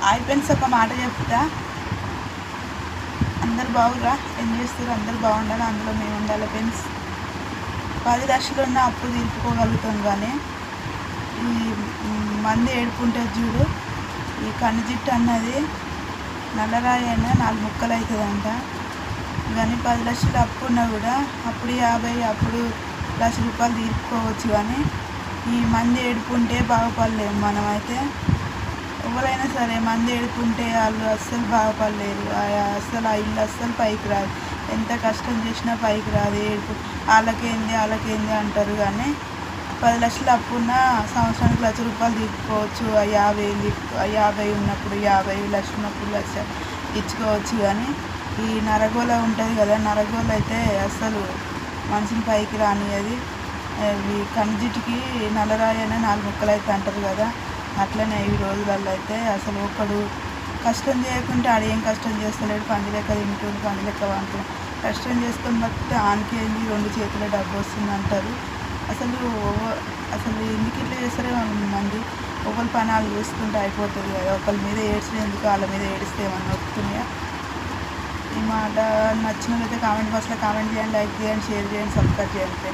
Hi friends, ఒక మాట చెప్తా. అందరు బాగురా, ఏం చేస్తారు? అందరు బాగుండాలి, అందులో మేము ఉండాలి ఫ్రెండ్స్. 10 లక్షలు ఉన్న అప్పు తీర్చుకోగలుగుతాం, కానీ ఈ మంది ఏడుపుంటే చూడు, ఈ కన్నుజిట్టు అన్నది నల్లరాయి అయినా 4 ముక్కలు అవుతుందంట. కానీ 10 లక్షలు అప్పు ఉన్నా కూడా అప్పుడు 50, అప్పుడు ₹1,00,000 తీర్చుకోవచ్చు. కానీ ఈ మంది ఏడుపుంటే బాగుపడలేము. మనమైతే ఎవరైనా సరే మంది ఏడుపుంటే వాళ్ళు అస్సలు బాగుపడలేరు. అస్సలు ఆ ఇల్లు అస్సలు పైకి రాదు. ఎంత కష్టం చేసినా పైకి రాదు. ఏడుపు వాళ్ళకేంది అంటారు. కానీ 10 లక్షలు అప్పున్న సంవత్సరానికి ₹1,00,000 తీసుకోవచ్చు. 50 ఉన్నప్పుడు 50, లక్ష ఉన్నప్పుడు 1,00,000 ఇచ్చుకోవచ్చు. కానీ ఈ నరగోళ ఉంటుంది కదా, నరగోళ అయితే అస్సలు మనిషిని పైకి రానియది. ఈ కన్నుజిట్టుకి నల్లరాయి అయినా 4 ముక్కలు అయితే అంటారు కదా, అట్లనే ఈ రోజులలో అయితే అసలు ఒకడు కష్టం చేయకుంటే ఆడు ఏం కష్టం చేస్తలేడు. పంది లెక్క తింటుంది, పంది లెక్క వండుతుంది. కష్టం చేసుకొని బతికితే ఆనికేంది 2 చేతుల డబ్బు వస్తుంది అంటారు. అసలు ఎందుకు ఇట్లా చేస్తారో మంది. ఒకరి పని వాళ్ళు చూసుకుంటే అయిపోతుంది కదా. ఒకరి మీద ఏడ్చినందుకు వాళ్ళ మీద ఏడిస్తే ఏమన్నా వస్తున్నాయా? ఈ మాట నచ్చిన అయితే కామెంట్ బాక్స్లో కామెంట్ చేయండి, లైక్ చేయండి, షేర్ చేయండి, సబ్స్క్రైబ్ చేయండి.